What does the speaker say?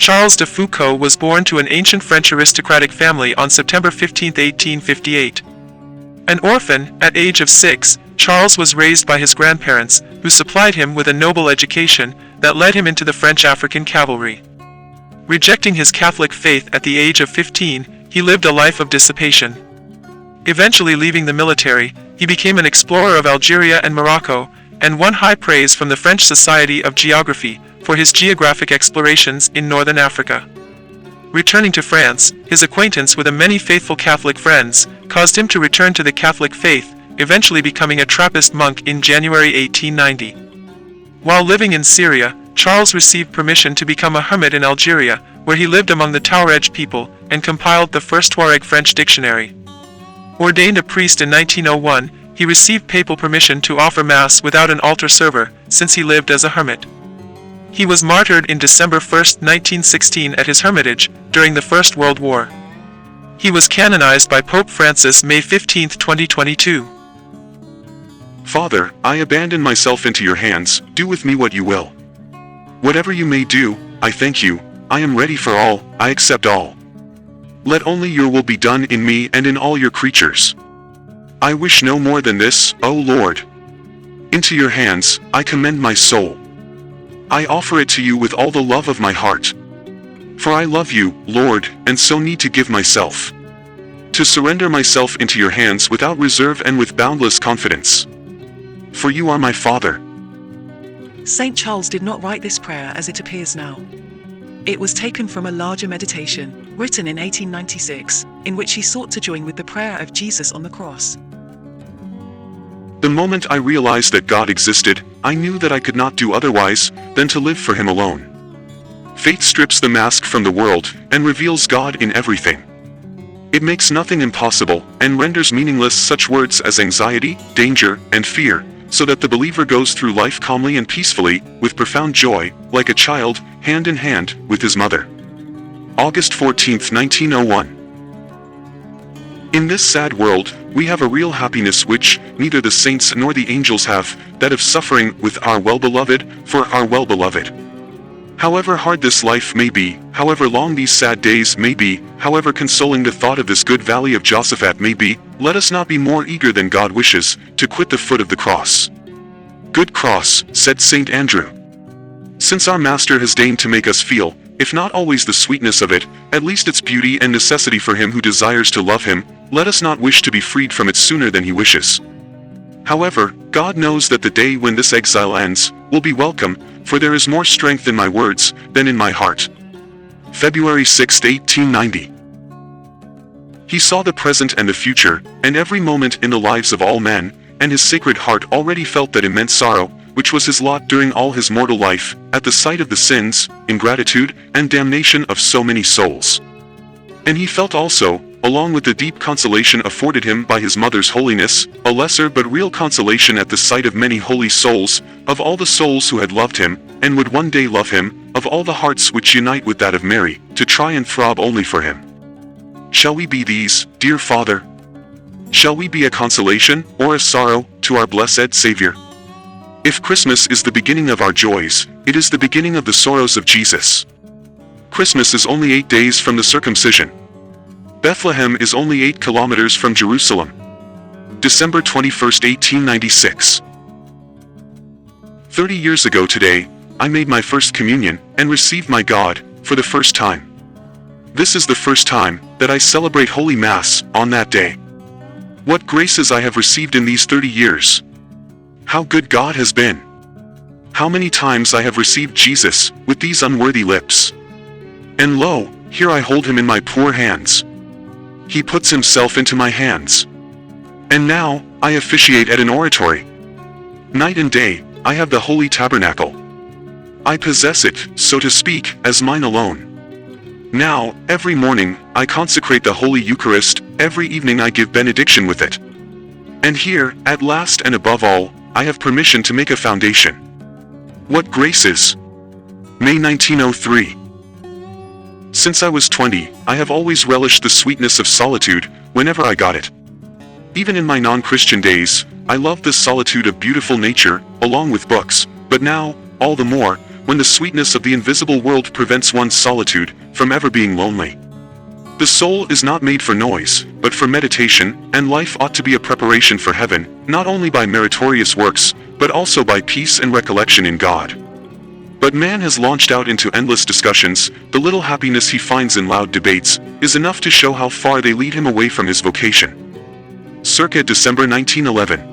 Charles de Foucauld was born to an ancient French aristocratic family on September 15, 1858. An orphan, at age of 6, Charles was raised by his grandparents, who supplied him with a noble education that led him into the French African cavalry. Rejecting his Catholic faith at the age of 15, he lived a life of dissipation. Eventually leaving the military, he became an explorer of Algeria and Morocco, and won high praise from the French Society of Geography for his geographic explorations in northern Africa. Returning to France, his acquaintance with many faithful Catholic friends caused him to return to the Catholic faith, eventually becoming a Trappist monk in January 1890. While living in Syria, Charles received permission to become a hermit in Algeria, where he lived among the Touareg people and compiled the first Tuareg French dictionary. Ordained a priest in 1901, he received papal permission to offer Mass without an altar server, since he lived as a hermit. He was martyred in December 1, 1916 at his hermitage, during the First World War. He was canonized by Pope Francis May 15, 2022. Father, I abandon myself into your hands, do with me what you will. Whatever you may do, I thank you, I am ready for all, I accept all. Let only your will be done in me and in all your creatures. I wish no more than this, O Lord. Into your hands, I commend my soul. I offer it to you with all the love of my heart. For I love you, Lord, and so need to give myself. To surrender myself into your hands without reserve and with boundless confidence. For you are my Father. St. Charles did not write this prayer as it appears now. It was taken from a larger meditation, written in 1896, in which he sought to join with the prayer of Jesus on the cross. The moment I realized that God existed, I knew that I could not do otherwise than to live for Him alone. Faith strips the mask from the world and reveals God in everything. It makes nothing impossible and renders meaningless such words as anxiety, danger, and fear, so that the believer goes through life calmly and peacefully, with profound joy, like a child, hand in hand with his mother. August 14, 1901. In this sad world, we have a real happiness which neither the saints nor the angels have, that of suffering with our well-beloved, for our well-beloved. However hard this life may be, however long these sad days may be, however consoling the thought of this good valley of Josaphat may be, let us not be more eager than God wishes, to quit the foot of the cross. Good cross, said St. Andrew. Since our Master has deigned to make us feel, if not always the sweetness of it, at least its beauty and necessity for him who desires to love him, let us not wish to be freed from it sooner than he wishes. However, God knows that the day when this exile ends, will be welcome, for there is more strength in my words than in my heart. February 6, 1890. He saw the present and the future, and every moment in the lives of all men, and his sacred heart already felt that immense sorrow, which was his lot during all his mortal life, at the sight of the sins, ingratitude, and damnation of so many souls. And he felt also, along with the deep consolation afforded him by his mother's holiness, a lesser but real consolation at the sight of many holy souls, of all the souls who had loved him, and would one day love him, of all the hearts which unite with that of Mary, to try and throb only for him. Shall we be these, dear Father? Shall we be a consolation, or a sorrow, to our blessed Savior? If Christmas is the beginning of our joys, it is the beginning of the sorrows of Jesus. Christmas is only 8 days from the circumcision. Bethlehem is only 8 kilometers from Jerusalem. December 21, 1896. 30 years ago today, I made my first communion, and received my God, for the first time. This is the first time that I celebrate Holy Mass, on that day. What graces I have received in these 30 years! How good God has been! How many times I have received Jesus, with these unworthy lips! And lo, here I hold him in my poor hands. He puts himself into my hands. And now, I officiate at an oratory. Night and day, I have the holy tabernacle. I possess it, so to speak, as mine alone. Now, every morning, I consecrate the Holy Eucharist, every evening I give benediction with it. And here, at last and above all, I have permission to make a foundation. What graces! May 1903. Since I was 20, I have always relished the sweetness of solitude, whenever I got it. Even in my non-Christian days, I loved the solitude of beautiful nature, along with books, but now, all the more, when the sweetness of the invisible world prevents one's solitude from ever being lonely. The soul is not made for noise, but for meditation, and life ought to be a preparation for heaven, not only by meritorious works, but also by peace and recollection in God. But man has launched out into endless discussions. The little happiness he finds in loud debates is enough to show how far they lead him away from his vocation. Circa December 1911.